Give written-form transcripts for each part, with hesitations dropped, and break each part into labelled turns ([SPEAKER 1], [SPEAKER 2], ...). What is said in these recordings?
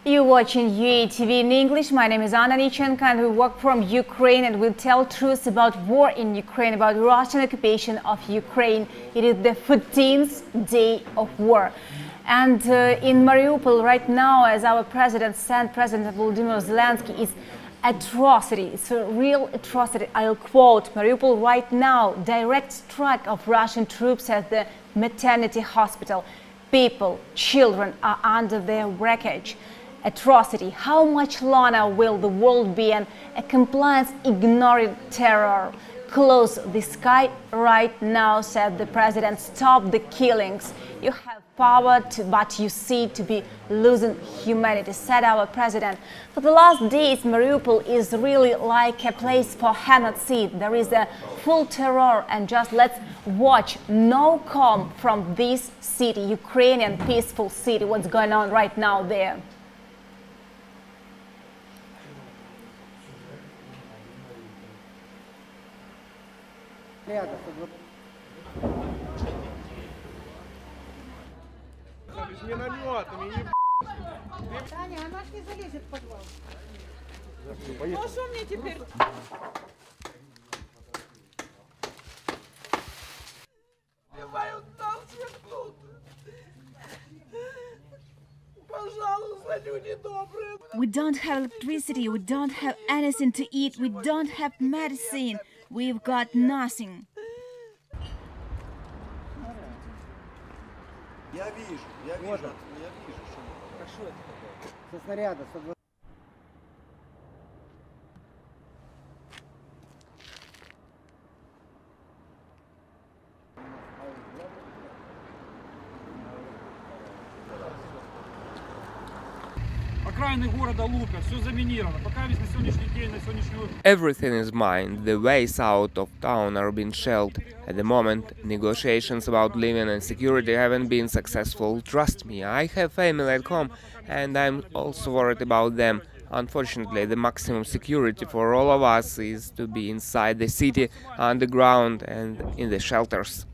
[SPEAKER 1] You're watching UATV in English. My name is Anna Nichenko and we work from Ukraine and we'll tell truths about war in Ukraine, about Russian occupation of Ukraine. It is the 14th day of war. And in Mariupol right now, as our president said, President Volodymyr Zelensky, is atrocity. It's a real atrocity. I'll quote, Mariupol right now, direct strike of Russian troops at the maternity hospital. People, children are under their wreckage. Atrocity. How much longer will the world be a compliance ignoring terror? Close the sky right now, said the president. Stop the killings. You have power, but you seem to be losing humanity, said our president. For the last days, Mariupol is really like a place for genocide. There is a full terror, and just let's watch no calm from this city, Ukrainian peaceful city, what's going on right now there.
[SPEAKER 2] Таня, она ж не залезет в подвал. Ну а что мне теперь? Пожалуйста, люди добрые.
[SPEAKER 3] We don't have electricity, we don't have anything to eat, we don't have medicine, we've got nothing.
[SPEAKER 4] Я вижу, что...
[SPEAKER 5] Хорошо это такое. Со снаряда,
[SPEAKER 6] Окраины города лупят, все заминировано. Пока весь на сегодняшний день, на сегодняшнюю...
[SPEAKER 7] Everything is mined. The ways out of town are being shelled. At the moment, negotiations about living and security haven't been successful. Trust me, I have family at home and I'm also worried about them. Unfortunately, the maximum security for all of us is to be inside the city, underground and in the shelters.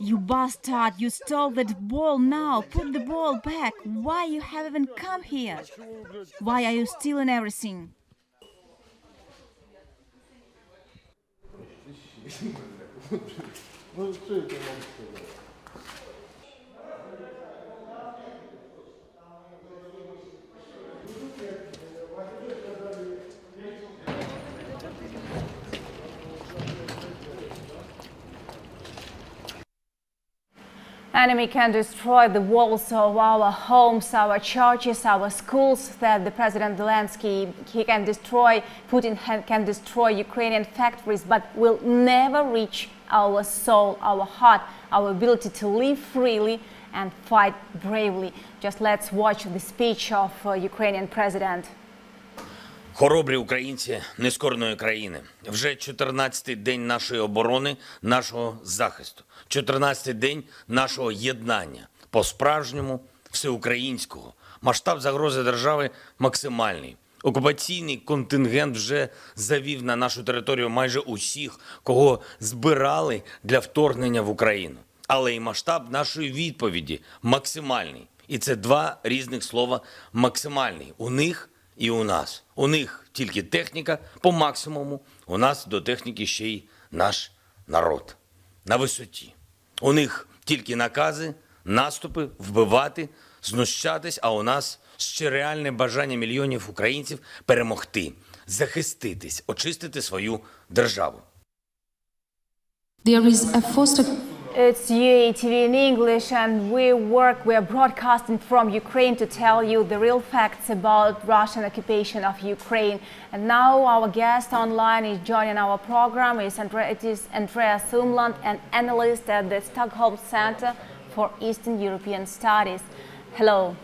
[SPEAKER 3] You bastard, you stole that ball now, put the ball back. Why you haven't come here? Why are you stealing everything?
[SPEAKER 1] Enemy can destroy the walls of our homes, our churches, our schools, that the President Zelensky, he can destroy, Putin can destroy Ukrainian factories, but will never reach our soul, our heart, our ability to live freely and fight bravely. Just let's watch the speech of Ukrainian President.
[SPEAKER 8] Хоробрі українці нескореної країни. Вже 14-й день нашої оборони, нашого захисту. 14-й день нашого єднання. По-справжньому всеукраїнського. Масштаб загрози держави максимальний. Окупаційний контингент вже завів на нашу територію майже усіх, кого збирали для вторгнення в Україну. Але і масштаб нашої відповіді максимальний. І це два різних слова максимальний. У них і у нас. У них тільки техніка по максимуму, у нас до техніки ще й наш народ. На висоті. У них тільки накази, наступи, вбивати, знущатись, а у нас ще реальне бажання мільйонів українців перемогти, захиститись, очистити свою державу.
[SPEAKER 1] It's UATV in English and we are broadcasting from Ukraine to tell you the real facts about Russian occupation of Ukraine. And now our guest online is joining our program. It is Andreas Umland, an analyst at the Stockholm Center for Eastern European Studies. Hello.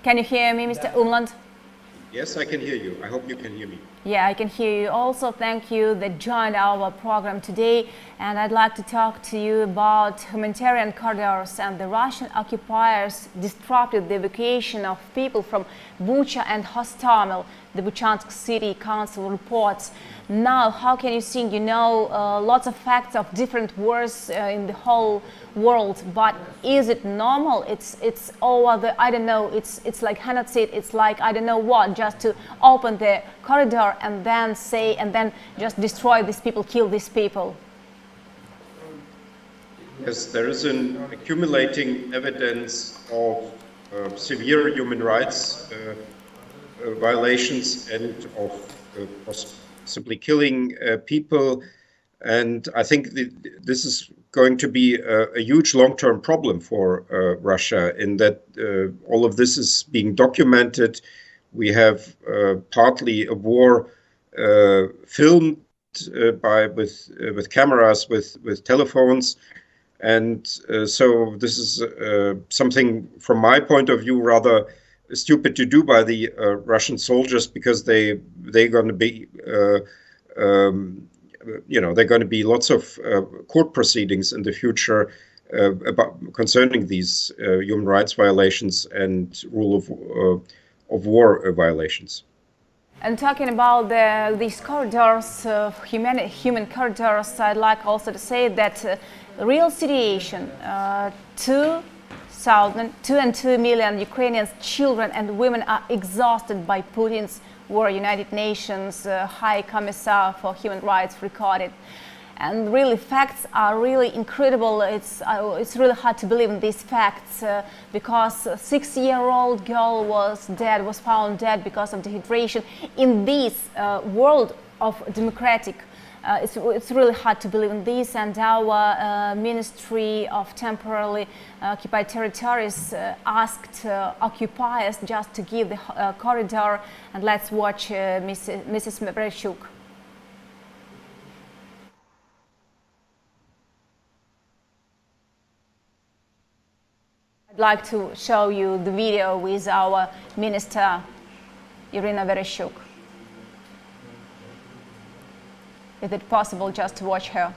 [SPEAKER 1] Can you hear me, Mr. Umland?
[SPEAKER 9] Yes, I can hear you. I hope you can hear me.
[SPEAKER 1] Yeah, I can hear you. Also, thank you that joined our program today. And I'd like to talk to you about humanitarian corridors and the Russian occupiers disrupted the evacuation of people from Bucha and Hostomel, the Buchansk City Council reports. Now, how can you think? You know, lots of facts of different wars in the whole world, but is it normal? It's over the, I don't know, it's like genocide, it's like I don't know what, just to open the corridor and then say, and then just destroy these people, kill these people.
[SPEAKER 4] Yes, there is an accumulating evidence of severe human rights violations and of possibly killing people. And I think this is going to be a huge long-term problem for Russia, in that all of this is being documented. We have partly a war filmed with cameras, with telephones. And so this is something, from my point of view, rather stupid to do by the Russian soldiers, because they're going to be, they're going to be lots of court proceedings in the future concerning these human rights violations and rule of war violations.
[SPEAKER 1] And talking about these corridors, human corridors, I'd like also to say that real situation, 2 million Ukrainians, children and women are exhausted by Putin's war. United Nations High Commissar for Human Rights recorded. And really, facts are really incredible. It's really hard to believe in these facts because a 6-year-old girl was found dead because of dehydration. In this world of democratic, it's really hard to believe in this. And our Ministry of Temporarily Occupied Territories asked occupiers just to give the corridor. And let's watch Mrs. Mereshuk. I'd like to show you the video with our Minister, Irina Vereshchuk. Is it possible just to watch her?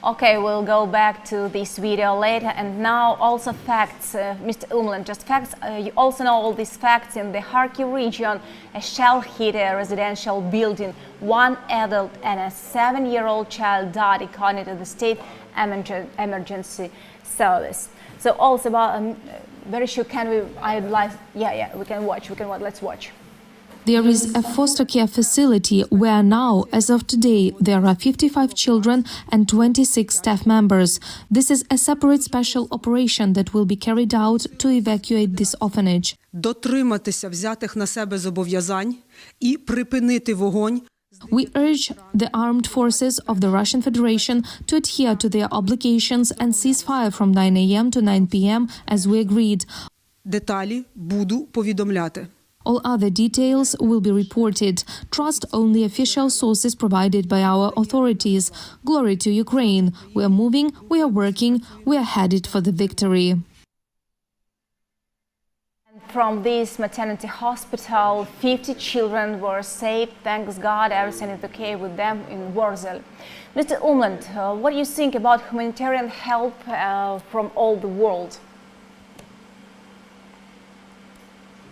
[SPEAKER 1] Okay, we'll go back to this video later. And now also facts, Mr. Umland, just facts. You also know all these facts. In the Kharkiv region, a shell hit a residential building. 1 adult and a 7-year-old child died, according to the state emergency service. So also about, very sure, can we, I'd like, we can watch, let's watch.
[SPEAKER 9] There is a foster care facility where now, as of today, there are 55 children and 26 staff members. This is a separate special operation that will be carried out to evacuate this orphanage.
[SPEAKER 10] Дотриматися взятих на себе зобов'язань і припинити вогонь.
[SPEAKER 9] We urge the armed forces of the Russian Federation to adhere to their obligations and cease fire from 9 a.m. to 9 p.m. as we agreed.
[SPEAKER 10] Деталі буду повідомляти.
[SPEAKER 9] All other details will be reported. Trust only official sources provided by our authorities. Glory to Ukraine. We are moving, we are working, we are headed for the victory.
[SPEAKER 1] From this maternity hospital, 50 children were saved. Thanks God, everything is okay with them in Warsaw. Mr. Umland, what do you think about humanitarian help from all the world?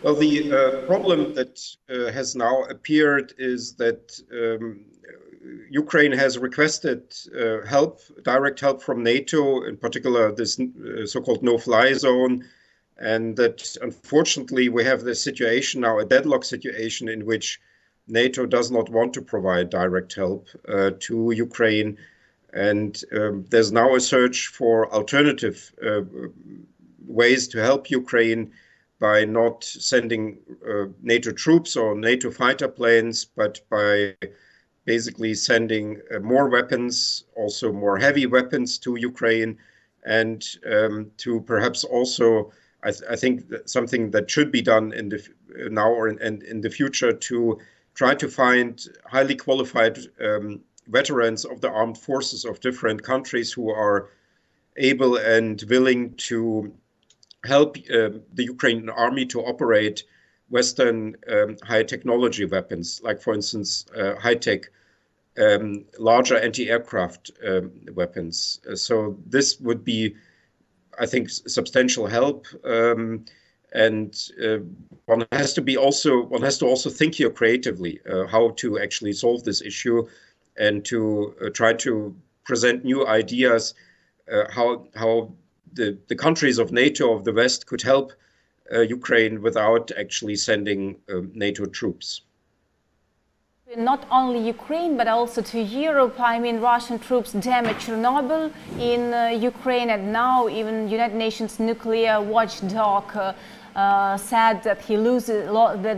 [SPEAKER 4] Well, the problem that has now appeared is that Ukraine has requested direct help from NATO, in particular this so-called no-fly zone, and that unfortunately we have this situation now, a deadlock situation, in which NATO does not want to provide direct help to Ukraine. And there's now a search for alternative ways to help Ukraine by not sending NATO troops or NATO fighter planes, but by basically sending more weapons, also more heavy weapons to Ukraine, and to perhaps also, I think that something that should be done in the now or in the future, to try to find highly qualified veterans of the armed forces of different countries who are able and willing to help the Ukrainian army to operate Western high technology weapons, like, for instance, high-tech larger anti-aircraft weapons. So this would be, I think, substantial help. And one has to also think here creatively how to actually solve this issue, and to try to present new ideas how the countries of NATO, of the West, could help Ukraine without actually sending NATO troops.
[SPEAKER 1] Not only Ukraine, but also to Europe. I mean, Russian troops damaged Chernobyl in Ukraine, and now even United Nations nuclear watchdog said that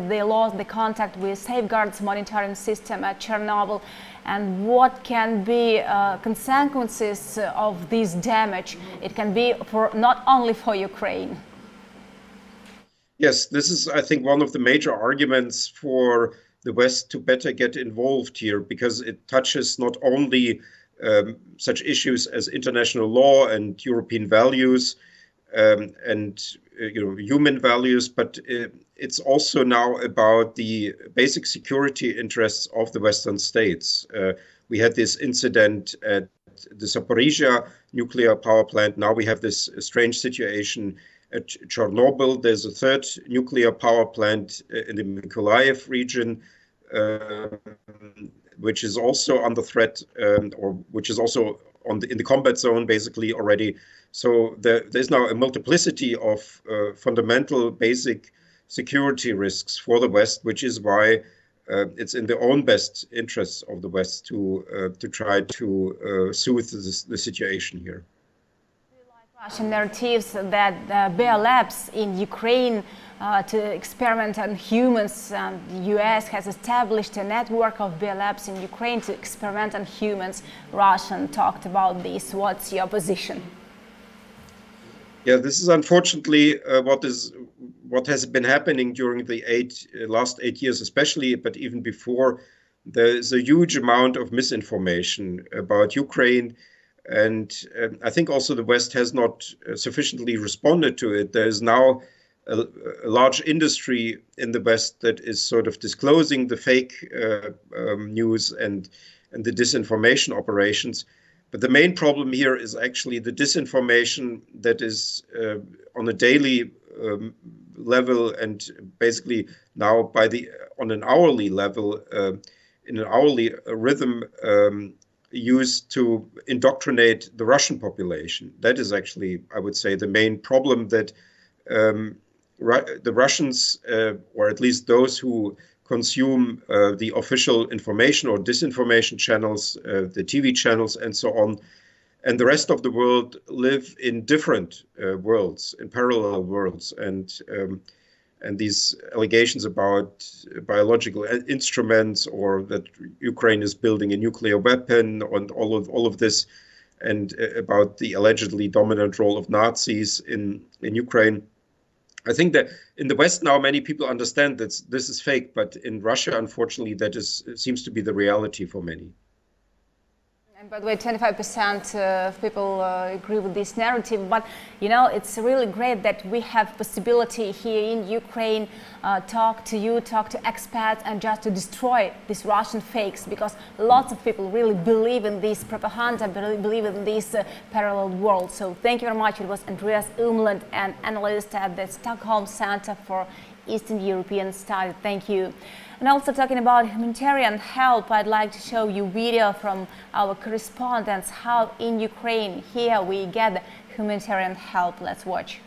[SPEAKER 1] they lost the contact with safeguards monitoring system at Chernobyl. And what can be consequences of this damage? It can be not only for Ukraine.
[SPEAKER 4] Yes, this is, I think, one of the major arguments for the West to better get involved here, because it touches not only such issues as international law and European values and human values, but it's also now about the basic security interests of the Western states. We had this incident at the Zaporizhia nuclear power plant. Now we have this strange situation at Chernobyl. There's a third nuclear power plant in the Mykolaiv region, which is under under threat, or which is also in the combat zone, basically, already. So there's now a multiplicity of fundamental, basic security risks for the West, which is why it's in the own best interests of the West to try to soothe the situation here.
[SPEAKER 1] Russian narratives that Bear Labs in Ukraine to experiment on humans. The US has established a network of Bear Labs in Ukraine to experiment on humans. Russian talked about this. What's your position?
[SPEAKER 4] Yeah, this is unfortunately what has been happening during the last 8 years, especially, but even before. There is a huge amount of misinformation about Ukraine. And I think also the West has not sufficiently responded to it. There is now a large industry in the West that is sort of disclosing the fake news and the disinformation operations. But the main problem here is actually the disinformation that is on a daily level, and basically now on an hourly level, in an hourly rhythm, used to indoctrinate the Russian population. That is actually, I would say, the main problem, that the Russians, or at least those who consume the official information or disinformation channels, the TV channels and so on, and the rest of the world live in different worlds, in parallel worlds. And these allegations about biological instruments, or that Ukraine is building a nuclear weapon, and all of this, and about the allegedly dominant role of Nazis in Ukraine. I think that in the West now many people understand that this is fake, but in Russia, unfortunately, seems to be the reality for many.
[SPEAKER 1] And by the way, 25% of people agree with this narrative. But, it's really great that we have possibility here in Ukraine talk to expats, and just to destroy these Russian fakes, because lots of people really believe in this propaganda, believe in this parallel world. So thank you very much. It was Andreas Umland, an analyst at the Stockholm Center for Eastern European Studies. Thank you. And also talking about humanitarian help, I'd like to show you video from our correspondents, how in Ukraine here we get humanitarian help. Let's watch.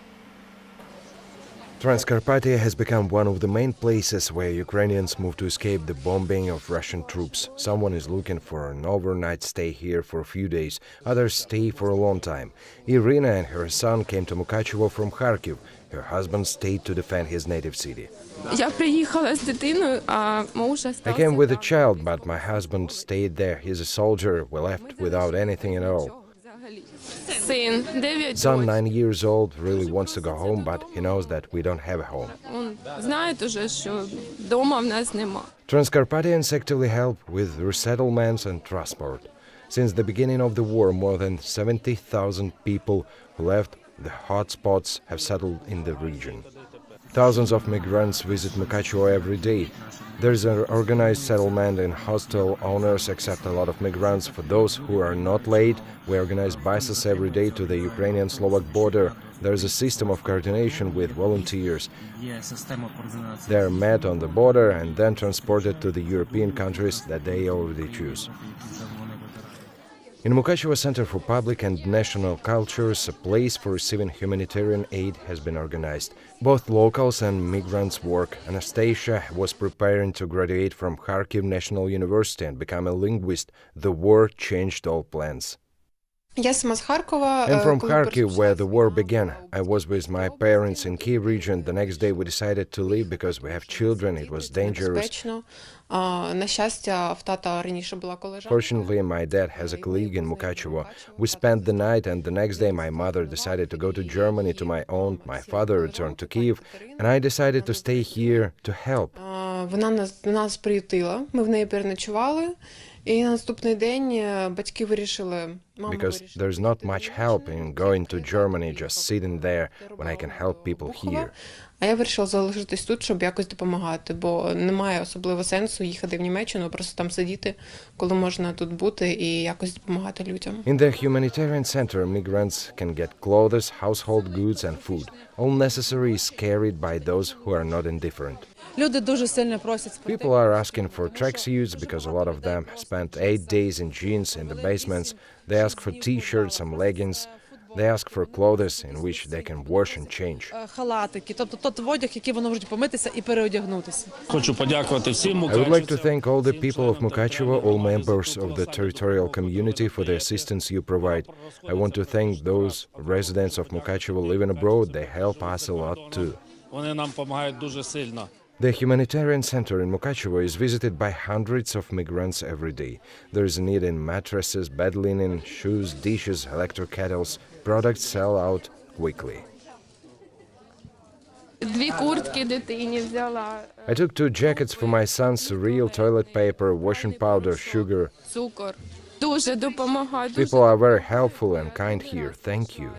[SPEAKER 11] Transcarpathia has become one of the main places where Ukrainians move to escape the bombing of Russian troops. Someone is looking for an overnight stay here for a few days, others stay for a long time. Irina and her son came to Mukachevo from Kharkiv. Her husband stayed to defend his native city. I came with a child, but my husband stayed there. He's a soldier. We left without anything at all. Son, 9 years old, really wants to go home, but he knows that we don't have a home. Transcarpathians actively help with resettlements and transport. Since the beginning of the war, more than 70,000 people who left the hotspots have settled in the region. Thousands of migrants visit Mukachevo every day. There's an organized settlement and hostel owners accept a lot of migrants. For those who are not late, we organize buses every day to the Ukrainian-Slovak border. There's a system of coordination with volunteers. They are met on the border and then transported to the European countries that they already choose. In Mukachevo Center for Public and National Cultures, a place for receiving humanitarian aid has been organized. Both locals and migrants work. Anastasia was preparing to graduate from Kharkiv National University and become a linguist. The war changed all plans. I'm from Kharkiv, where the war began. I was with my parents in Kiev region. The next day we decided to leave because we have children. It was dangerous. Fortunately, my dad has a colleague in Mukachevo. We spent the night, and the next day my mother decided to go to Germany to my aunt. My father returned to Kiev, and I decided to stay here to help. Because there's not much help in going to Germany, just sitting there, when I can help people here.
[SPEAKER 12] А я вирішила залишитись тут, щоб якось допомагати, бо немає особливо сенсу їхати в Німеччину, просто там сидіти, коли можна тут бути і якось допомагати людям.
[SPEAKER 11] In the humanitarian center, migrants can get clothes, household goods and food. All necessary is carried by those who are not indifferent.
[SPEAKER 10] Люди дуже сильно просять.
[SPEAKER 11] People are asking for tracksuits because a lot of them spent 8 days in jeans in the basements. They ask for t-shirts, some leggings. They ask for clothes in which they can wash and change.
[SPEAKER 10] Халатики, тобто одяг, який вони можуть помитися і переодягнутися.
[SPEAKER 6] Хочу подякувати всім
[SPEAKER 11] I would like to thank all the people of Mukachevo, all members of the territorial community for the assistance you provide. I want to thank those residents of Mukachevo living abroad. They help us a lot too.
[SPEAKER 6] Вони нам допомагають дуже сильно.
[SPEAKER 11] The humanitarian center in Mukachevo is visited by hundreds of migrants every day. There is a need in mattresses, bed linen, shoes, dishes, electric kettles. Products sell out quickly. I took 2 jackets for my son, cereal, toilet paper, washing powder, sugar. People are very helpful and kind here. Thank you.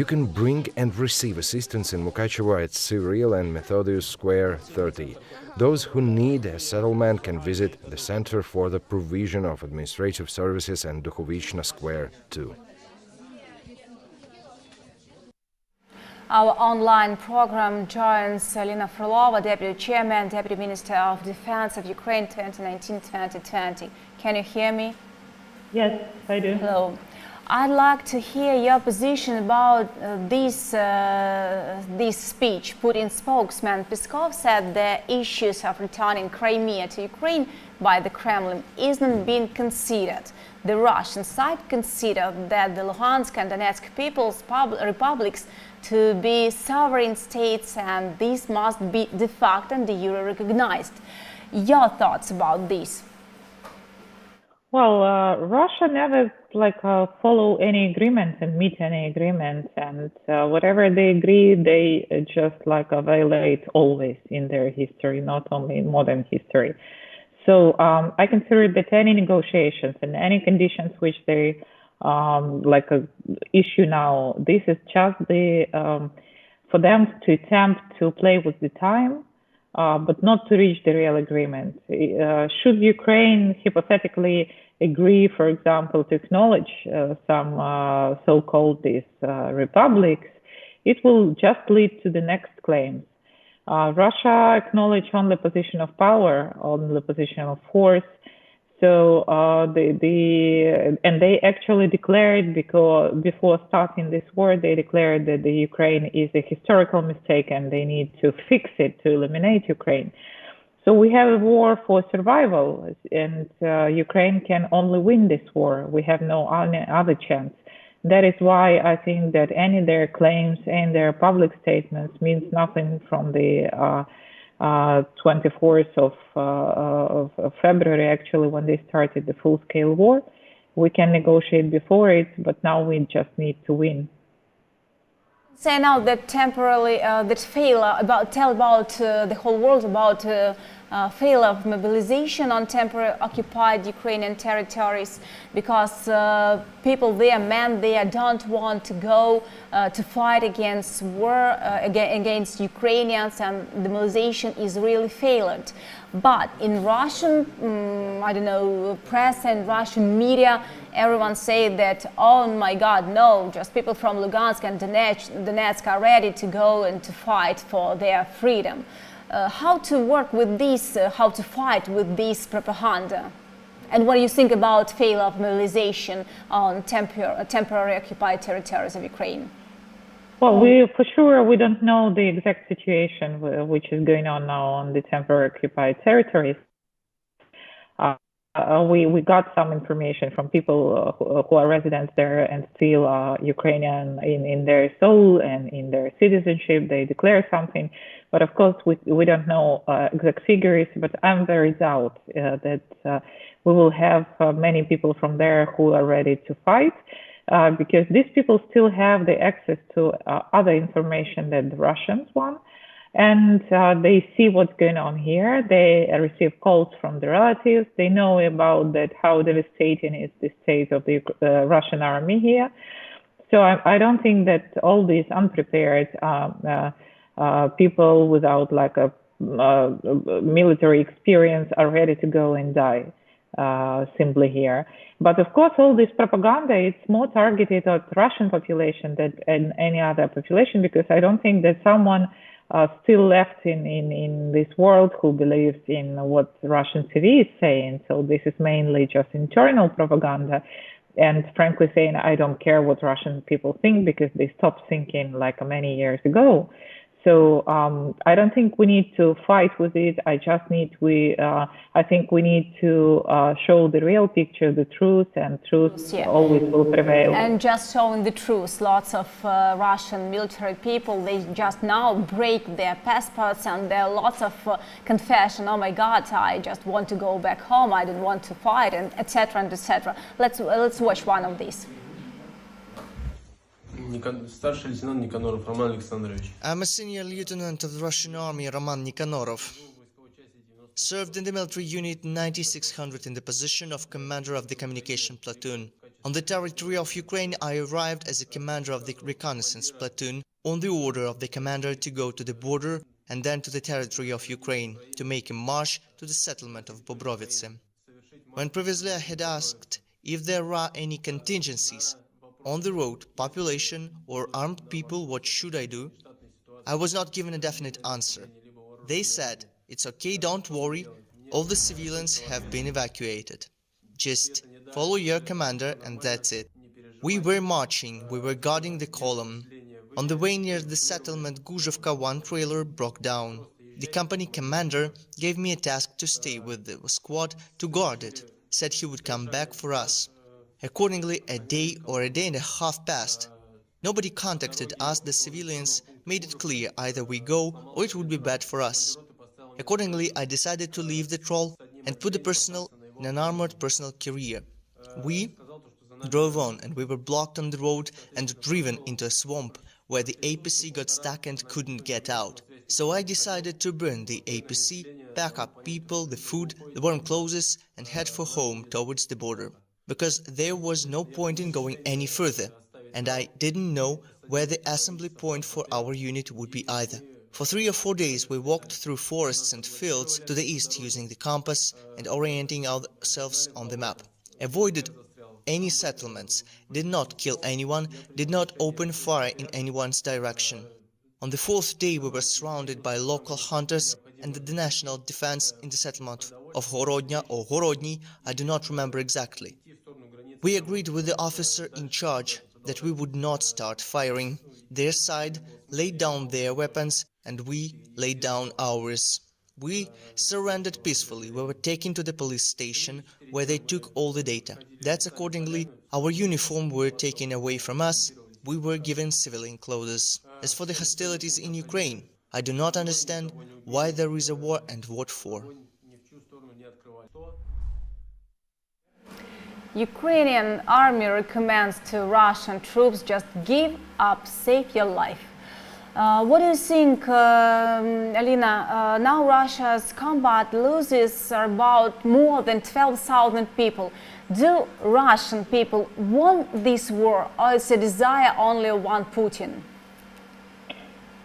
[SPEAKER 11] You can bring and receive assistance in Mukachevo at Cyril and Methodius Square 30. Those who need a settlement can visit the Center for the Provision of Administrative Services and Dukhovichna Square 2.
[SPEAKER 1] Our online program joins Lina Frolova, Deputy Chairman, Deputy Minister of Defense of Ukraine 2019-2020. Can you hear me?
[SPEAKER 13] Yes, I do.
[SPEAKER 1] Hello. I'd like to hear your position about this speech. Putin's spokesman Peskov said the issues of returning Crimea to Ukraine by the Kremlin isn't being considered. The Russian side considered that the Luhansk and Donetsk People's Republics to be sovereign states, and this must be de facto and de jure recognized. Your thoughts about this?
[SPEAKER 13] Well, Russia never follow any agreements and meet any agreements, and whatever they agree, they just violate always in their history, not only in modern history. So I consider that any negotiations and any conditions which they issue now, this is just for them to attempt to play with the time, but not to reach the real agreement. Should Ukraine hypothetically agree, for example, to acknowledge some so-called these republics, it will just lead to the next claims. Russia acknowledged only position of power, only position of force. So and they actually declared, because before starting this war, they declared that the Ukraine is a historical mistake and they need to fix it to eliminate Ukraine. So we have a war for survival, and Ukraine can only win this war. We have no other chance. That is why I think that any of their claims and their public statements means nothing from the 24th of February, actually, when they started the full-scale war. We can negotiate before it, but now we just need to win.
[SPEAKER 1] Say now that temporarily tell about the whole world about failure of mobilization on temporary occupied Ukrainian territories, because people there, men there, don't want to go to fight against war, against Ukrainians, and the mobilization is really failed. But in Russian, I don't know, press and Russian media, everyone say that, oh my God, no, just people from Lugansk and Donetsk are ready to go and to fight for their freedom. How to work with this, how to fight with this propaganda? And what do you think about failure of mobilization on temporary occupied territories of Ukraine?
[SPEAKER 13] Well, for sure, we don't know the exact situation which is going on now on the temporary occupied territories. We got some information from people who are residents there and still Ukrainian in their soul and in their citizenship. They declare something, but of course we don't know exact figures. But I'm very doubt that we will have many people from there who are ready to fight. Because these people still have the access to other information that the Russians want, and they see what's going on here. They receive calls from the relatives. They know about that, how devastating is the state of the Russian army here. So I don't think that all these unprepared people without like a military experience are ready to go and die. Simply here. But of course, all this propaganda, it's more targeted at Russian population than any other population, because I don't think that someone still left in this world who believes in what Russian TV is saying. So this is mainly just internal propaganda. And frankly saying, I don't care what Russian people think, because they stopped thinking like many years ago. So I don't think we need to fight with it. I think we need to show the real picture, the truth, and truth always will prevail.
[SPEAKER 1] And just showing the truth, lots of Russian military people, they just now break their passports, and there are lots of confession. Oh my God, I just want to go back home. I don't want to fight, and etc. and etc. Let's watch one of these.
[SPEAKER 14] Старший лейтенант Никаноров Роман Александрович. I'm a senior lieutenant of the Russian Army, Roman Nikanorov. Served in the military unit 9600 in the position of commander of the communication platoon. On the territory of Ukraine, I arrived as a commander of the reconnaissance platoon on the order of the commander to go to the border and then to the territory of Ukraine to make a march to the settlement of Bobrovice. When previously I had asked if there are any contingencies on the road, population or armed people, what should I do? I was not given a definite answer. They said, it's okay, don't worry, all the civilians have been evacuated. Just follow your commander and that's it. We were marching, we were guarding the column. On the way near the settlement Guzhovka, one trailer broke down. The company commander gave me a task to stay with the squad to guard it, said he would come back for us. Accordingly, a day or a day and a half passed. Nobody contacted us, the civilians made it clear either we go or it would be bad for us. Accordingly, I decided to leave the troll and put the personnel in an armored personal carrier. We drove on and we were blocked on the road and driven into a swamp where the APC got stuck and couldn't get out. So I decided to burn the APC, pack up people, the food, the warm clothes and head for home towards the border. Because there was no point in going any further, and I didn't know where the assembly point for our unit would be either. For 3 or 4 days we walked through forests and fields to the east using the compass and orienting ourselves on the map. Avoided any settlements, did not kill anyone, did not open fire in anyone's direction. On the 4th day we were surrounded by local hunters and the national defense in the settlement of Horodnya or Horodny, I do not remember exactly. We agreed with the officer in charge that we would not start firing. Their side laid down their weapons and we laid down ours. We surrendered peacefully. We were taken to the police station where they took all the data. That's accordingly our uniform were taken away from us. We were given civilian clothes. As for the hostilities in Ukraine, I do not understand why there is a war and what for.
[SPEAKER 1] Ukrainian army recommends to Russian troops just give up, save your life. What do you think, Alina? Now Russia's combat loses about more than 12,000 people. Do Russian people want this war, or is a desire only one Putin?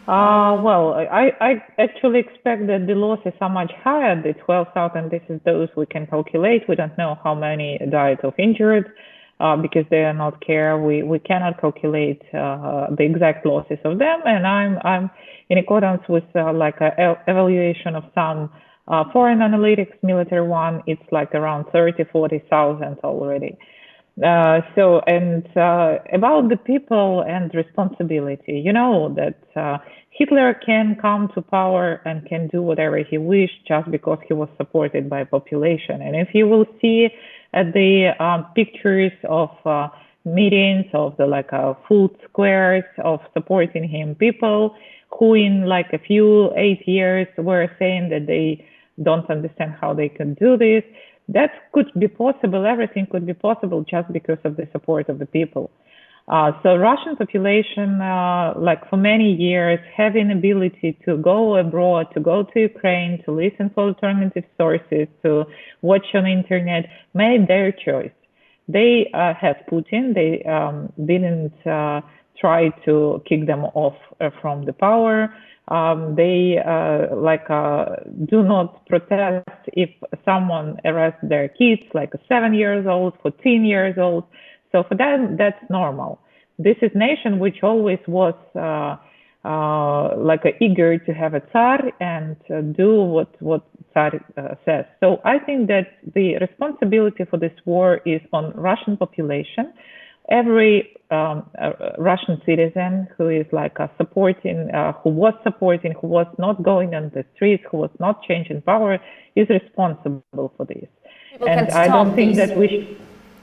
[SPEAKER 13] Well, I actually expect that the losses are much higher. The 12,000, this is those we can calculate. We don't know how many died of injured because they are not care. We cannot calculate the exact losses of them. And I'm in accordance with like a evaluation of some foreign analytics, military one. It's like around 40,000 already. About the people and responsibility, you know that Hitler can come to power and can do whatever he wished just because he was supported by population. And if you will see at the pictures of meetings, of the food squares, of supporting him, people who in like a few 8 years were saying that they don't understand how they can do this. That could be possible. Everything could be possible just because of the support of the people. So Russian population, like for many years, having ability to go abroad, to go to Ukraine, to listen for alternative sources, to watch on internet, made their choice. They have Putin. They didn't try to kick them off from the power. They do not protest if someone arrests their kids, like 7 years old, 14 years old. So for them, that's normal. This is nation which always was eager to have a Tsar and do what Tsar says. So I think that the responsibility for this war is on Russian population. Every Russian citizen who is supporting, who was not going on the streets, who was not changing power, is responsible for this. And I don't think that we should.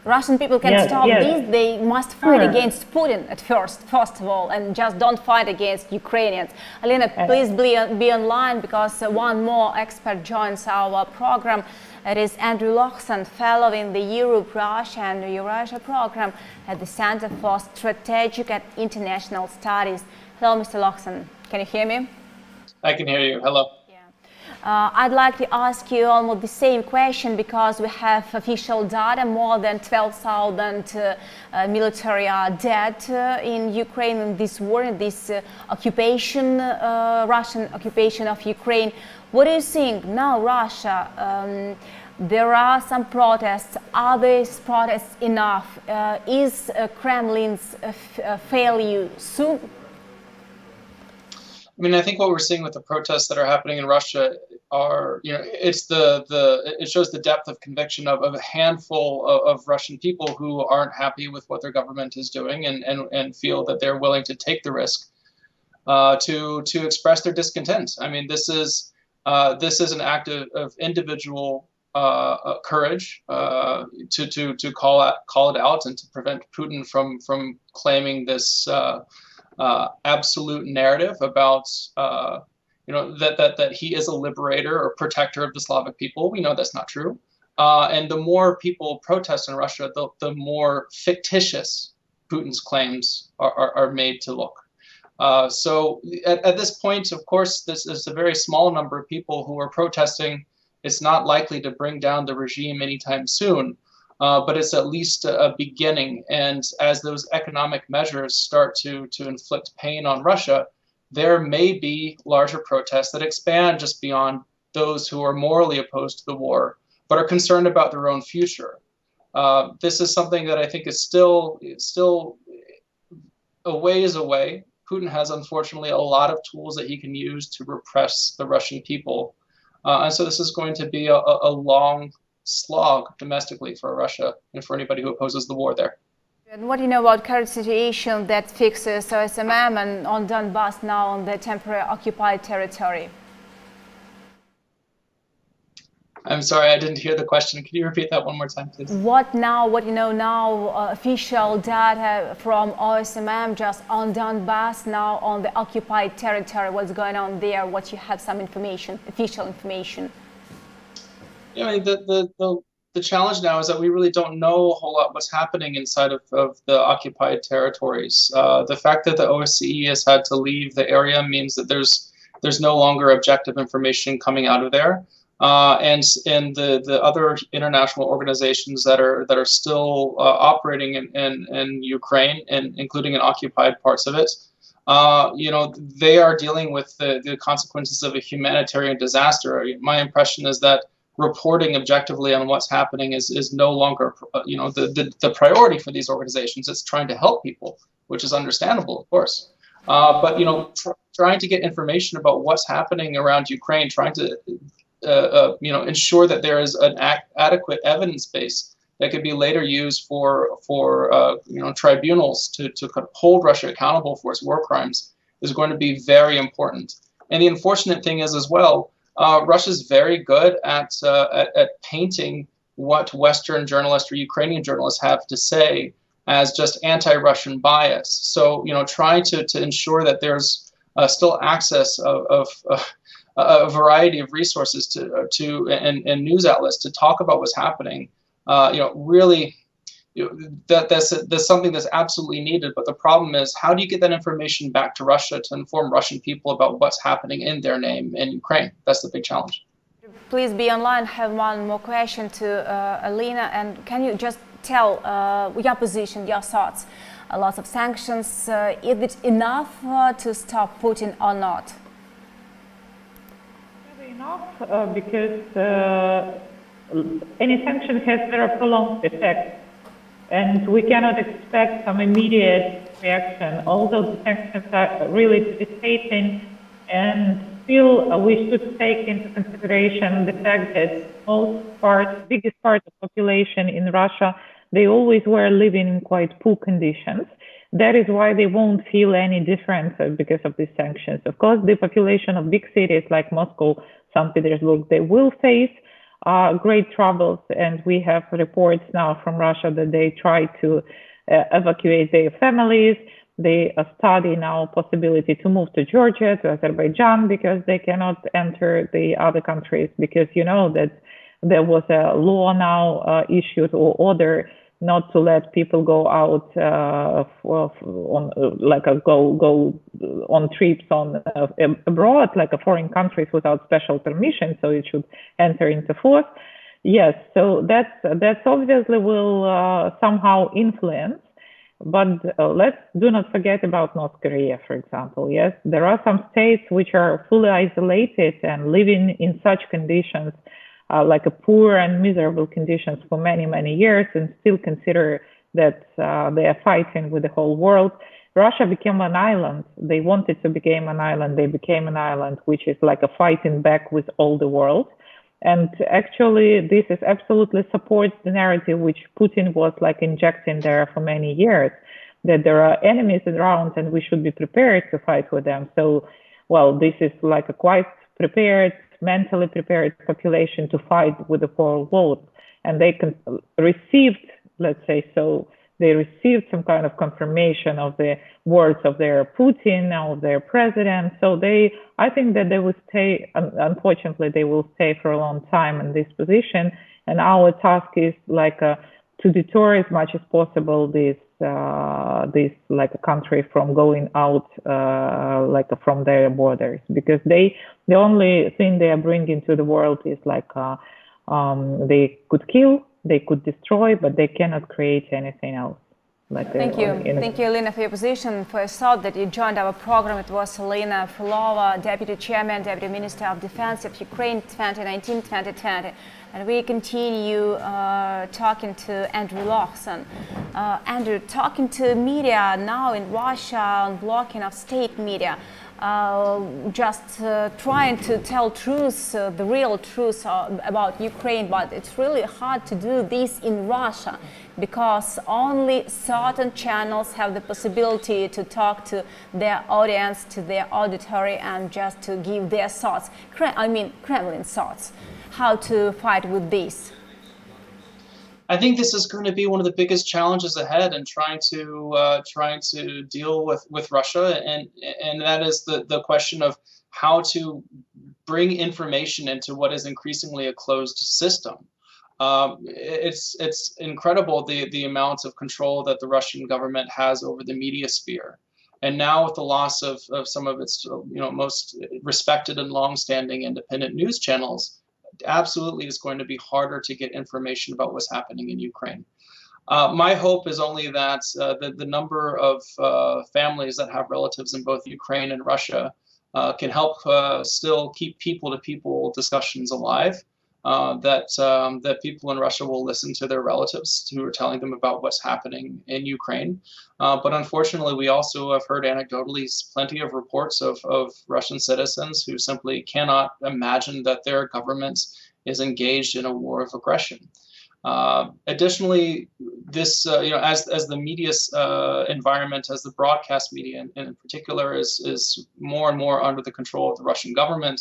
[SPEAKER 1] Russian people can stop this. They must fight against Putin at first of all, and just don't fight against Ukrainians. Alina, please be online because one more expert joins our program. It is Andrew Loxon, fellow in the Europe, Russia and Eurasia program at the Center for Strategic and International Studies. Hello, Mr. Loxon. Can you hear me?
[SPEAKER 15] I can hear you. Hello.
[SPEAKER 1] I'd like to ask you almost the same question because we have official data. More than 12,000 military are dead in Ukraine in this war, in this occupation, Russian occupation of Ukraine. What do you think now, Russia? There are some protests. Are these protests enough? Is Kremlin's failure soon?
[SPEAKER 15] I mean, I think what we're seeing with the protests that are happening in Russia are, it's it shows the depth of conviction of a handful of Russian people who aren't happy with what their government is doing and feel that they're willing to take the risk to express their discontent. I mean, this is an act of individual courage to call it out and to prevent Putin from claiming this absolute narrative about that he is a liberator or protector of the Slavic people. We know that's not true. And the more people protest in Russia, the more fictitious Putin's claims are made to look. So at this point, of course, this is a very small number of people who are protesting. It's not likely to bring down the regime anytime soon. But it's at least a beginning. And as those economic measures start to inflict pain on Russia, there may be larger protests that expand just beyond those who are morally opposed to the war, but are concerned about their own future. This is something that I think is still a ways away. Putin has, unfortunately, a lot of tools that he can use to repress the Russian people. And so this is going to be a long slog domestically for Russia and for anybody who opposes the war there.
[SPEAKER 1] And what do you know about current situation that fixes OSMM and on Donbass now on the temporary occupied territory?
[SPEAKER 15] I'm sorry, I didn't hear the question. Can you repeat that one more time, please?
[SPEAKER 1] What you know now, official data from OSMM just on Donbass now on the occupied territory, what's going on there, what you have some information, official information?
[SPEAKER 15] I mean, the the challenge now is that we really don't know a whole lot what's happening inside of the occupied territories. The fact that the OSCE has had to leave the area means that there's no longer objective information coming out of there. And the other international organizations that are still operating in Ukraine, and including in occupied parts of it, they are dealing with the consequences of a humanitarian disaster. My impression is that reporting objectively on what's happening is no longer the priority for these organizations. It's trying to help people, which is understandable, of course. But trying to get information about what's happening around Ukraine, trying to ensure that there is an adequate evidence base that could be later used for tribunals to hold Russia accountable for its war crimes is going to be very important. And the unfortunate thing is as well, Russia's very good at painting what Western journalists or Ukrainian journalists have to say as just anti-Russian bias. So trying to ensure that there's still access of a variety of resources and news outlets to talk about what's happening. That's something that's absolutely needed. But the problem is, how do you get that information back to Russia to inform Russian people about what's happening in their name in Ukraine? That's the big challenge.
[SPEAKER 1] Please be online. Have one more question to Alina, and can you just tell your position, your thoughts? A lot of sanctions. Is it enough to stop Putin or not?
[SPEAKER 13] Enough because any sanction has very prolonged effect, and we cannot expect some immediate reaction. Although the sanctions are really devastating, and still we should take into consideration the fact that biggest part of the population in Russia, they always were living in quite poor conditions. That is why they won't feel any difference because of these sanctions. Of course, the population of big cities like Moscow, St. Petersburg, they will face great troubles, and we have reports now from Russia that they try to evacuate their families. They study now possibility to move to Georgia, to Azerbaijan, because they cannot enter the other countries, because that there was a law now issued or order not to let people go out go on trips abroad, like foreign countries, without special permission. So it should enter into force. Yes, so that's obviously will somehow influence. But let's do not forget about North Korea, for example. Yes, there are some states which are fully isolated and living in such conditions, like a poor and miserable conditions for many, many years, and still consider that they are fighting with the whole world. Russia became an island. They wanted to become an island. They became an island, which is like a fighting back with all the world. And actually, this is absolutely supports the narrative which Putin was like injecting there for many years, that there are enemies around and we should be prepared to fight with them. So, well, this is like a quite prepared, mentally prepared population to fight with the whole world. And they received, let's say so, they received some kind of confirmation of the words of their Putin, of their president. So I think that they will stay, unfortunately, they will stay for a long time in this position. And our task is like to deter as much as possible this like a country from going out from their borders, because the only thing they are bringing to the world is like they could kill, they could destroy, but they cannot create anything else.
[SPEAKER 1] Thank you. Thank you, Elena, for your position. For a thought that you joined our program, it was Elena Filova, Deputy Chairman, Deputy Minister of Defense of Ukraine 2019-2020. And we continue talking to Andrew Lawson. Andrew, talking to media now in Russia on blocking of state media, just trying to tell truth, the real truth about Ukraine, but it's really hard to do this in Russia because only certain channels have the possibility to talk to their audience, to their auditory, and just to give their thoughts, Kremlin thoughts. How to fight with this?
[SPEAKER 15] I think this is going to be one of the biggest challenges ahead in trying to deal with Russia, and that is the question of how to bring information into what is increasingly a closed system. It's incredible the amount of control that the Russian government has over the media sphere. And now with the loss of some of its most respected and long-standing independent news channels, absolutely is going to be harder to get information about what's happening in Ukraine. My hope is only that the number of families that have relatives in both Ukraine and Russia can help still keep people-to-people discussions alive. That people in Russia will listen to their relatives who are telling them about what's happening in Ukraine. But unfortunately, we also have heard anecdotally plenty of reports of Russian citizens who simply cannot imagine that their government is engaged in a war of aggression. Additionally, this, as the media environment, as the broadcast media in particular is more and more under the control of the Russian government,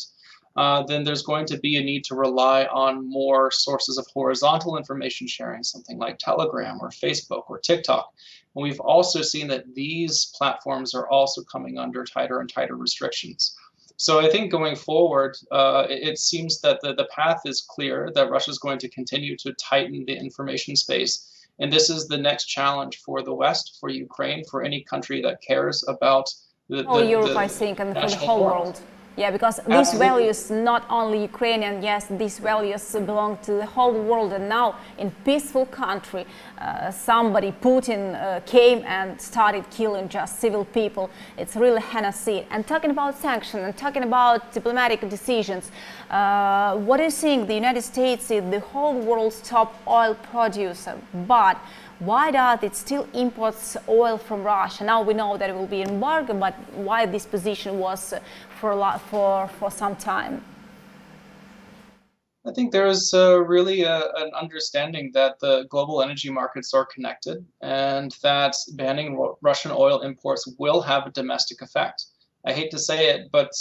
[SPEAKER 15] then there's going to be a need to rely on more sources of horizontal information sharing, something like Telegram or Facebook or TikTok. And we've also seen that these platforms are also coming under tighter and tighter restrictions. So I think going forward, it seems that the path is clear, that Russia is going to continue to tighten the information space. And this is the next challenge for the West, for Ukraine, for any country that cares about
[SPEAKER 1] Europe, I think, and for the whole world. Yeah, because these values, not only Ukrainian, yes, these values belong to the whole world. And now in peaceful country, Putin came and started killing just civil people. It's really genocide. And talking about sanctions and talking about diplomatic decisions, what do you think? The United States is the whole world's top oil producer, but why does it still imports oil from Russia? Now we know that it will be embargo, but why this position was for some time?
[SPEAKER 15] I think there is really an understanding that the global energy markets are connected and that banning Russian oil imports will have a domestic effect. I hate to say it, but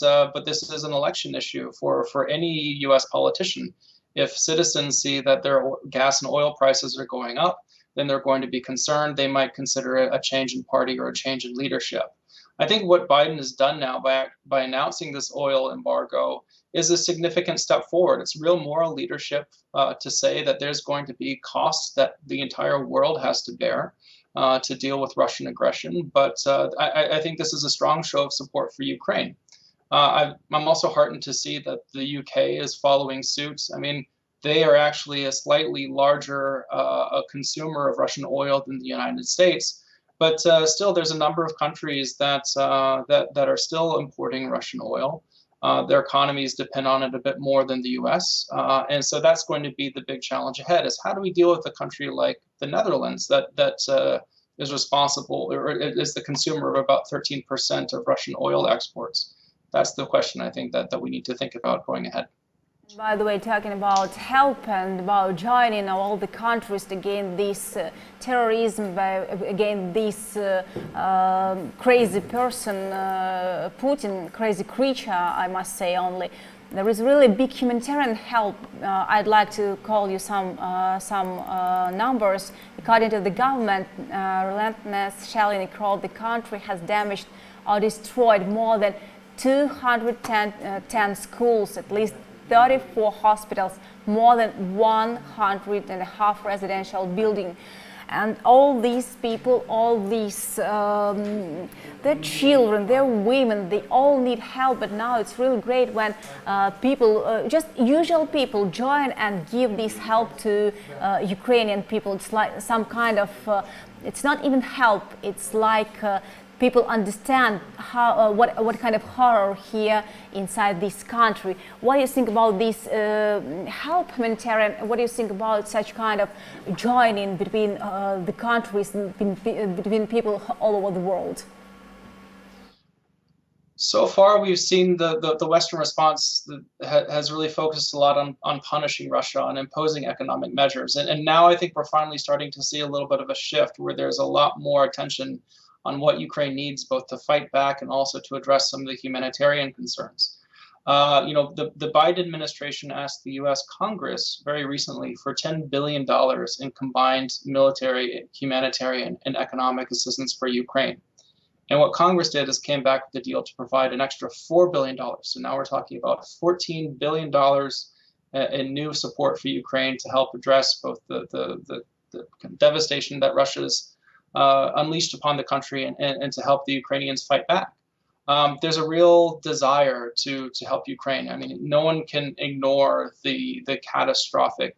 [SPEAKER 15] this is an election issue for any U.S. politician. If citizens see that their gas and oil prices are going up, then they're going to be concerned. They might consider a change in party or a change in leadership. I think what Biden has done now by announcing this oil embargo is a significant step forward. It's real moral leadership to say that there's going to be costs that the entire world has to bear to deal with Russian aggression. But I think this is a strong show of support for Ukraine. I'm also heartened to see that the UK is following suit. I mean, they are actually a slightly larger consumer of Russian oil than the United States. But still, there's a number of countries that are still importing Russian oil. Their economies depend on it a bit more than the U.S. And so that's going to be the big challenge ahead, is how do we deal with a country like the Netherlands that is responsible or is the consumer of about 13% of Russian oil exports? That's the question I think that we need to think about going ahead.
[SPEAKER 1] By the way, talking about help and about joining all the countries against this terrorism, against this crazy person, Putin, crazy creature, I must say only. There is really big humanitarian help. I'd like to call you some numbers. According to the government, relentless shelling across the country has damaged or destroyed more than 210 schools, at least 34 hospitals, more than 100.5 residential buildings. And all these people, all these, their children, their women, they all need help. But now it's really great when people, just usual people, join and give this help to Ukrainian people. It's like some kind of, it's not even help, it's like people understand how, what kind of horror here inside this country. What do you think about this help humanitarian? What do you think about such kind of joining between the countries, between people all over the world?
[SPEAKER 15] So far, we've seen the Western response has really focused a lot on punishing Russia and imposing economic measures. And now I think we're finally starting to see a little bit of a shift where there's a lot more attention on what Ukraine needs, both to fight back and also to address some of the humanitarian concerns. The Biden administration asked the U.S. Congress very recently for $10 billion in combined military, humanitarian, and economic assistance for Ukraine. And what Congress did is came back with a deal to provide an extra $4 billion. So now we're talking about $14 billion and new support for Ukraine to help address both the devastation that Russia's unleashed upon the country and to help the Ukrainians fight back. There's a real desire to help Ukraine. I mean, no one can ignore the catastrophic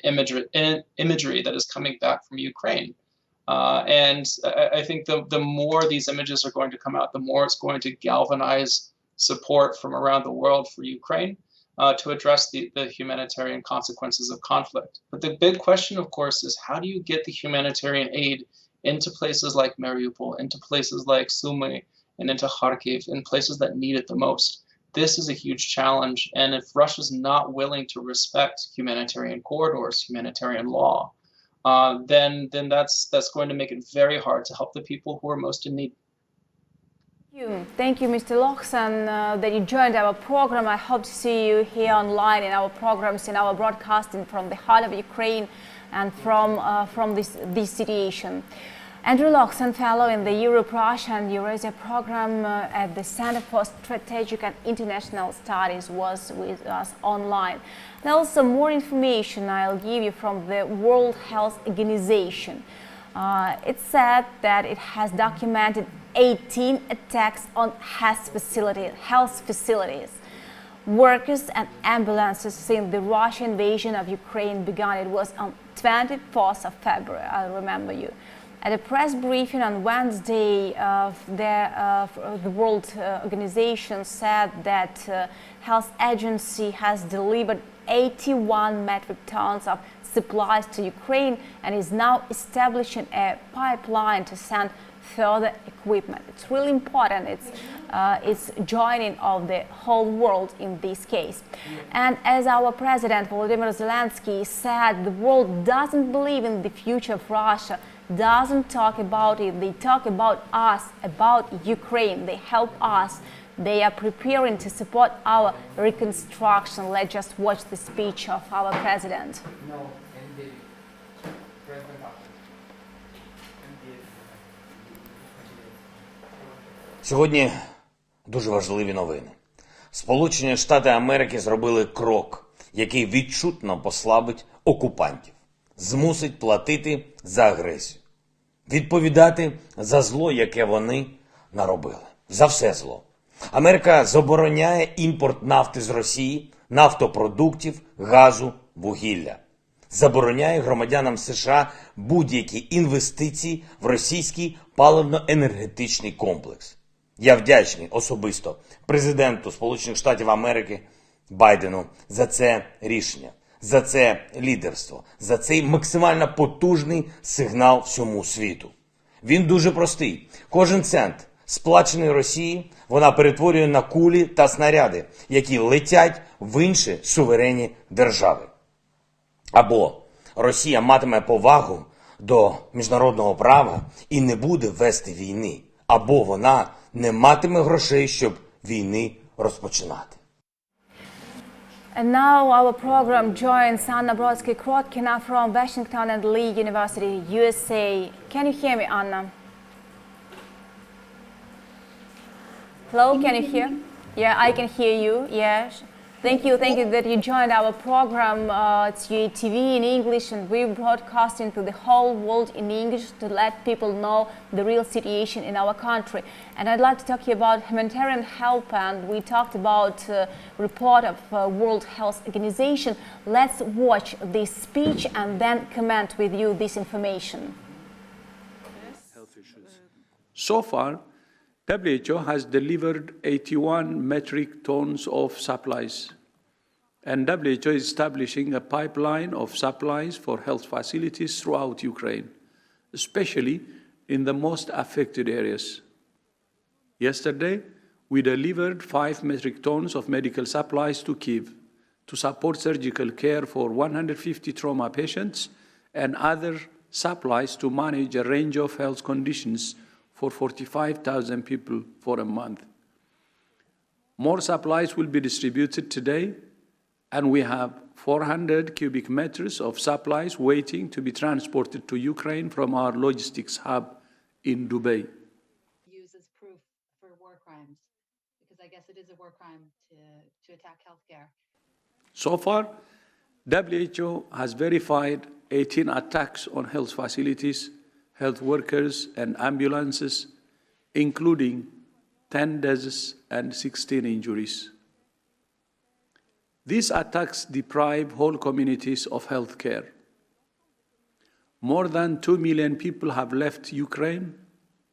[SPEAKER 15] imagery that is coming back from Ukraine. And I think the more these images are going to come out, the more it's going to galvanize support from around the world for Ukraine to address the humanitarian consequences of conflict. But the big question, of course, is how do you get the humanitarian aid into places like Mariupol, into places like Sumy, and into Kharkiv, in places that need it the most? This is a huge challenge. And if Russia's not willing to respect humanitarian corridors, humanitarian law, then that's going to make it very hard to help the people who are most in need.
[SPEAKER 1] Thank you, Mr. Loxan, that you joined our program. I hope to see you here online in our programs, in our broadcasting from the heart of Ukraine and from this situation. Andrew Loxan, fellow in the Europe, Russia and Eurasia program at the Center for Strategic and International Studies, was with us online. And also more information I'll give you from the World Health Organization. It said that it has documented 18 attacks on health facilities, workers and ambulances since the Russian invasion of Ukraine began. It was on 24th of February, I remember you. At a press briefing on Wednesday, the World Organization said that health agency has delivered 81 metric tons of supplies to Ukraine and is now establishing a pipeline to send further equipment. It's really important. It's joining of the whole world in this case. And as our president Volodymyr Zelensky said, the world doesn't believe in the future of Russia, doesn't talk about it. They talk about us, about Ukraine. They help us. They are preparing to support our reconstruction. Let's just watch the speech of our president.
[SPEAKER 8] Сьогодні дуже важливі новини. Сполучені Штати Америки зробили крок, який відчутно послабить окупантів, змусить платити за агресію, відповідати за зло, яке вони наробили, за все зло. Америка забороняє імпорт нафти з Росії, нафтопродуктів, газу, вугілля. Забороняє громадянам США будь-які інвестиції в російський паливно-енергетичний комплекс. Я вдячний особисто президенту Сполучених Штатів Америки Байдену за це рішення, за це лідерство, за цей максимально потужний сигнал всьому світу. Він дуже простий. Кожен цент, сплачений Росії, вона перетворює на кулі та снаряди, які летять в інші суверенні держави. Або Росія матиме повагу до міжнародного права і не буде вести війни, або вона не матиме грошей, щоб війни розпочинати.
[SPEAKER 1] And now our program joins Anna Brodsky-Krotkina from Washington and Lee University, USA. Can you hear me, Anna? Hello, can you hear? Yeah, I can hear you. Yes. Thank you that you joined our program. It's UATV in English, and we're broadcasting to the whole world in English to let people know the real situation in our country. And I'd like to talk to you about humanitarian help, and we talked about report of World Health Organization. Let's watch this speech and then comment with you this information.
[SPEAKER 16] So far, WHO has delivered 81 metric tons of supplies, and WHO is establishing a pipeline of supplies for health facilities throughout Ukraine, especially in the most affected areas. Yesterday, we delivered 5 metric tons of medical supplies to Kyiv to support surgical care for 150 trauma patients and other supplies to manage a range of health conditions for 45,000 people for a month. More supplies will be distributed today, and we have 400 cubic meters of supplies waiting to be transported to Ukraine from our logistics hub in Dubai.
[SPEAKER 17] Use as proof for war crimes, because I guess it is a war crime to attack healthcare.
[SPEAKER 16] So far, WHO has verified 18 attacks on health facilities, health workers, and ambulances, including 10 deaths and 16 injuries. These attacks deprive whole communities of health care. More than 2 million people have left Ukraine,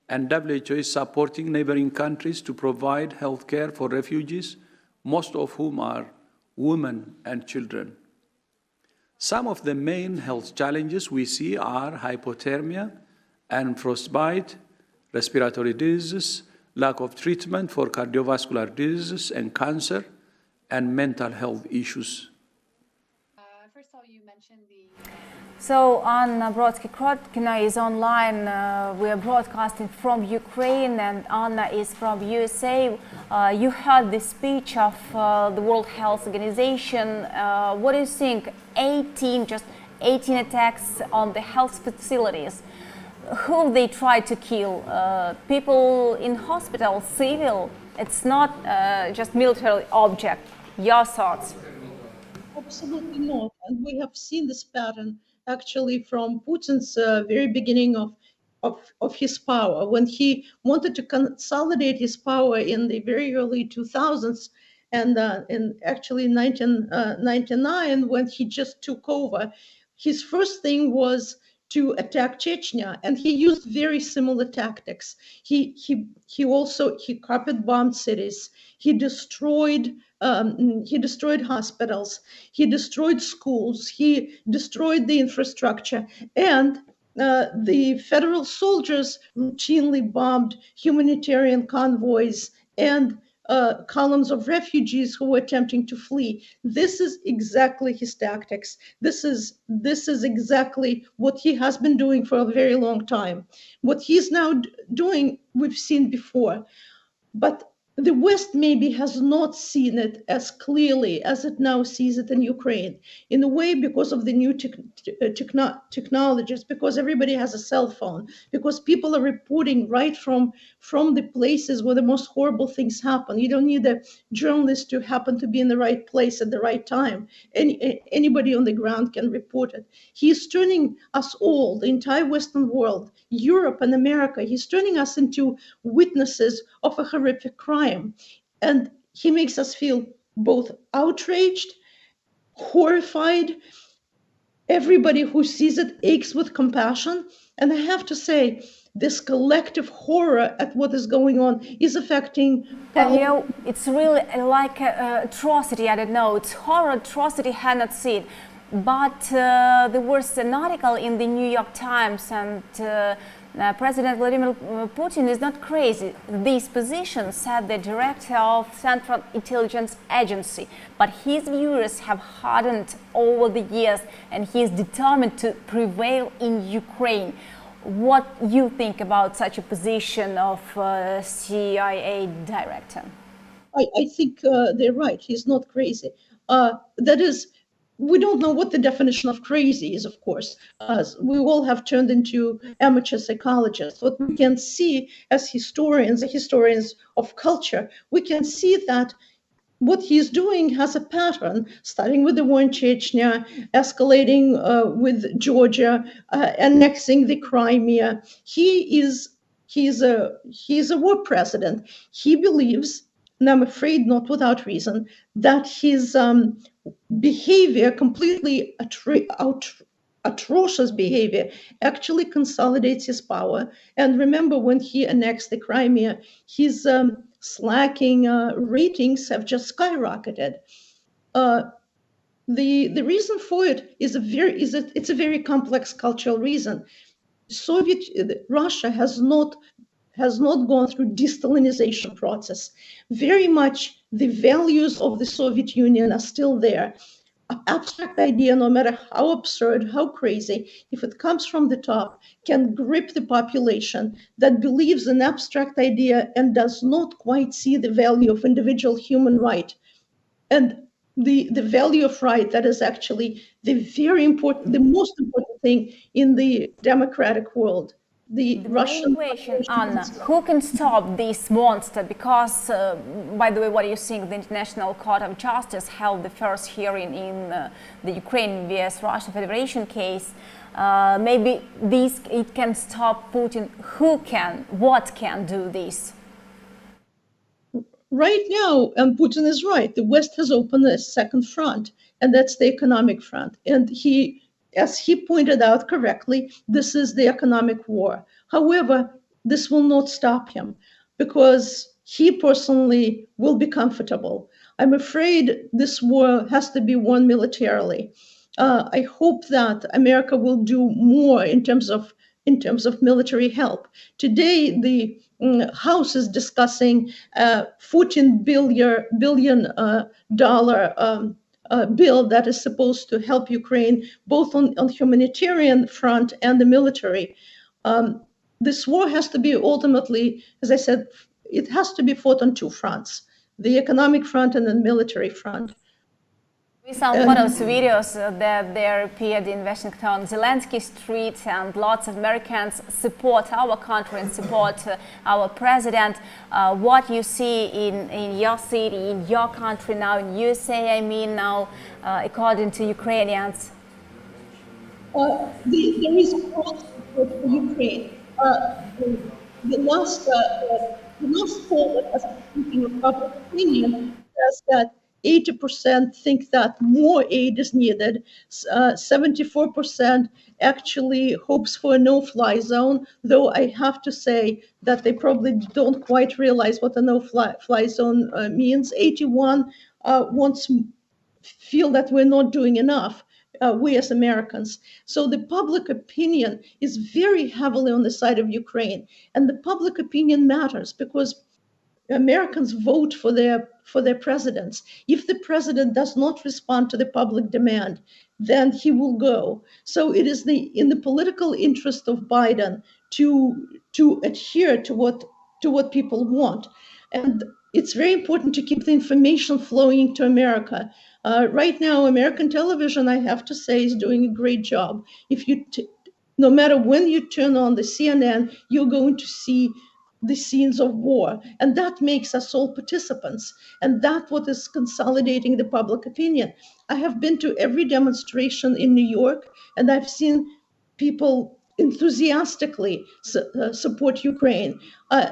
[SPEAKER 16] and WHO is supporting neighboring countries to provide health care for refugees, most of whom are women and children. Some of the main health challenges we see are hypothermia and frostbite, respiratory diseases, lack of treatment for cardiovascular diseases and cancer, and mental health issues.
[SPEAKER 17] First of all, you mentioned the...
[SPEAKER 1] So Anna Brodsky-Krotkina is online. We are broadcasting from Ukraine, and Anna is from USA. You heard the speech of the World Health Organization. What do you think? 18 attacks on the health facilities. Who they try to kill? People in hospitals, civil? It's not just military object. Your thoughts?
[SPEAKER 2] Absolutely not. And we have seen this pattern actually from Putin's very beginning of his power, when he wanted to consolidate his power in the very early 2000s, and actually in 1999, when he just took over, his first thing was to attack Chechnya, and he used very similar tactics. He carpet bombed cities. He destroyed hospitals. He destroyed schools. He destroyed the infrastructure, and the federal soldiers routinely bombed humanitarian convoys and columns of refugees who were attempting to flee. This is exactly his tactics. This is exactly what he has been doing for a very long time. What he's now doing, we've seen before, but the West maybe has not seen it as clearly as it now sees it in Ukraine, in a way because of the new technologies, because everybody has a cell phone, because people are reporting right from the places where the most horrible things happen. You don't need a journalist to happen to be in the right place at the right time. Anybody on the ground can report it. He's turning us all, the entire Western world, Europe and America, he's turning us into witnesses of a horrific crime. And he makes us feel both outraged, horrified. Everybody who sees it aches with compassion. And I have to say, this collective horror at what is going on is affecting...
[SPEAKER 1] And it's really like atrocity, I don't know, it's horror, atrocity, cannot see it. But there was an article in the New York Times, and President Vladimir Putin is not crazy. This position said the director of Central Intelligence Agency, but his views have hardened over the years, and he is determined to prevail in Ukraine. What you think about such a position of CIA director?
[SPEAKER 2] I think they're right. He's not crazy. That is, we don't know what the definition of crazy is, of course. We all have turned into amateur psychologists. What we can see as historians of culture, we can see that what he's doing has a pattern, starting with the war in Chechnya, escalating with Georgia, annexing the Crimea. He's a war president. He believes, and I'm afraid not without reason, that his behavior, completely atrocious behavior, actually consolidates his power. And remember, when he annexed the Crimea, his slacking ratings have just skyrocketed. The reason for it is a very complex cultural reason. Russia has not gone through de-Stalinization process. Very much the values of the Soviet Union are still there. An abstract idea, no matter how absurd, how crazy, if it comes from the top, can grip the population that believes an abstract idea and does not quite see the value of individual human right. And the value of right, that is actually the most important thing in the democratic world. the
[SPEAKER 1] The
[SPEAKER 2] Russian
[SPEAKER 1] main question, Anna, who can stop this monster? Because, by the way, what you're seeing, the International Court of Justice held the first hearing in the Ukraine vs. Russian Federation case. Maybe it can stop Putin. Who can, what can do this?
[SPEAKER 2] Right now, and Putin is right, the West has opened a second front, and that's the economic front. And as he pointed out correctly, this is the economic war. However, this will not stop him because he personally will be comfortable. I'm afraid this war has to be won militarily. I hope that America will do more in terms of military help. Today, the House is discussing $14 billion bill that is supposed to help Ukraine both on humanitarian front and the military. This war has to be ultimately, as I said, it has to be fought on two fronts, the economic front and the military front.
[SPEAKER 1] We saw photos, videos that there appeared in Washington, Zelensky Street, and lots of Americans support our country and support our president. What you see in your city, in your country now, in USA, I mean now, according to Ukrainians?
[SPEAKER 2] There is support for Ukraine. The last poll that has been of public opinion says that 80% think that more aid is needed. 74% actually hopes for a no-fly zone, though I have to say that they probably don't quite realize what a no-fly zone means. 81 feel that we're not doing enough. We as Americans. So the public opinion is very heavily on the side of Ukraine. And the public opinion matters because Americans vote for their presidents. If the president does not respond to the public demand, then he will go. So it is in the political interest of Biden to adhere to what people want. And it's very important to keep the information flowing to America. Right now, American television, I have to say, is doing a great job. If you, no matter when you turn on the CNN, you're going to see the scenes of war, and that makes us all participants, and that's what is consolidating the public opinion. I have been to every demonstration in New York, and I've seen people enthusiastically support Ukraine.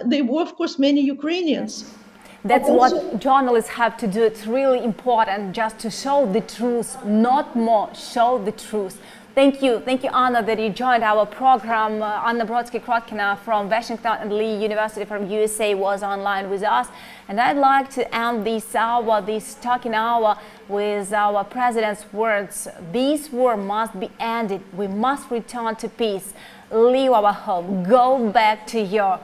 [SPEAKER 2] There were, of course, many Ukrainians.
[SPEAKER 1] Yes. That's what journalists have to do. It's really important just to show the truth, not more, show the truth. Thank you, Anna, that you joined our program. Anna Brodsky-Krotkina from Washington and Lee University from USA was online with us. And I'd like to end this talking hour with our president's words. This war must be ended. We must return to peace. Leave our home. Go back to your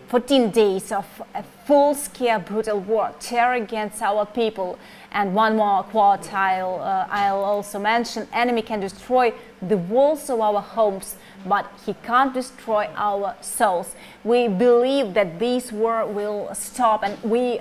[SPEAKER 1] 14 days of a full-scale brutal war, terror against our people. And one more quote I'll also mention: enemy can destroy the walls of our homes, but he can't destroy our souls. We believe that this war will stop, and we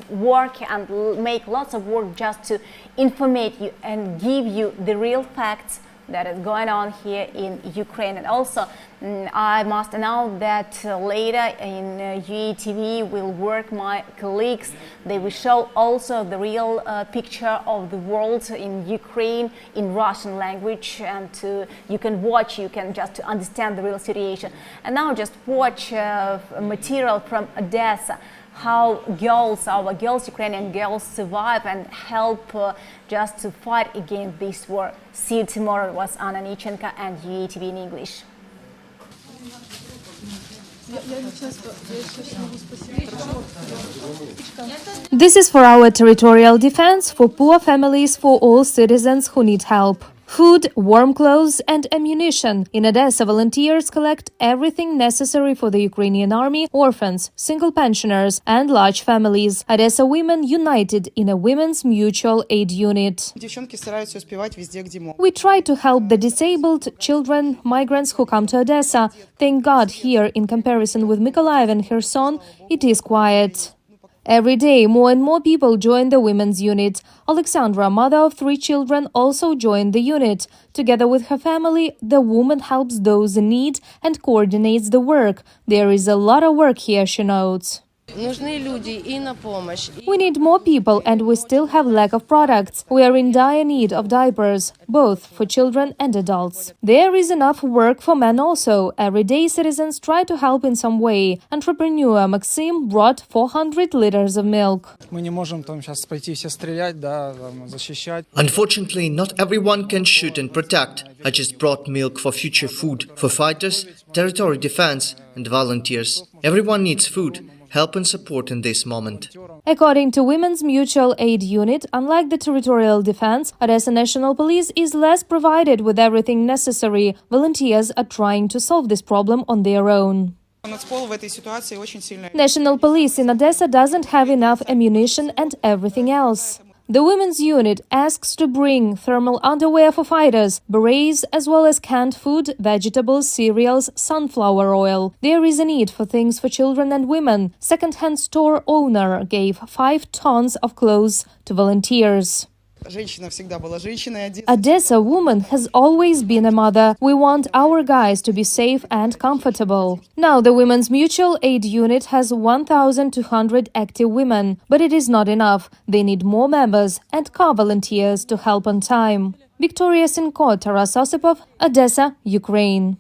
[SPEAKER 1] work and make lots of work just to informate you and give you the real facts that is going on here in Ukraine. And also, I must announce that later in UATV will work my colleagues. They will show also the real picture of the world in Ukraine in Russian language, and you can watch, you can just understand the real situation. And now just watch material from Odesa, how our Ukrainian girls survive and help just to fight against this war. See you tomorrow. It was Anna Nichenko and UATV in English.
[SPEAKER 9] This is for our territorial defense, for poor families, for all citizens who need help. Food, warm clothes and ammunition. In Odesa, volunteers collect everything necessary for the Ukrainian army, orphans, single pensioners and large families. Odesa women united in a women's mutual aid unit. We try to help the disabled, children, migrants who come to Odesa. Thank God here, in comparison with Mykolaiv and Kherson, it is quiet. Every day, more and more people join the women's unit. Alexandra, mother of 3 children, also joined the unit. Together with her family, the woman helps those in need and coordinates the work. There is a lot of work here, she notes. We need more people and we still have lack of products. We are in dire need of diapers, both for children and adults. There is enough work for men also. Everyday citizens try to help in some way. Entrepreneur Maxim brought 400 liters of milk.
[SPEAKER 14] Unfortunately, not everyone can shoot and protect. I just brought milk for future food, for fighters, territory defense and volunteers. Everyone needs food. Help and support in this moment.
[SPEAKER 9] According to Women's Mutual Aid Unit, unlike the territorial defense, Odesa National Police is less provided with everything necessary. Volunteers are trying to solve this problem on their own. National Police in Odessa doesn't have enough ammunition and everything else. The women's unit asks to bring thermal underwear for fighters, berets, as well as canned food, vegetables, cereals, sunflower oil. There is a need for things for children and women. Second-hand store owner gave 5 tons of clothes to volunteers. Odessa woman has always been a mother. We want our guys to be safe and comfortable. Now the Women's Mutual Aid Unit has 1,200 active women, but it is not enough. They need more members and car volunteers to help on time. Victoria Sinko, Taras Osipov, Odessa, Ukraine.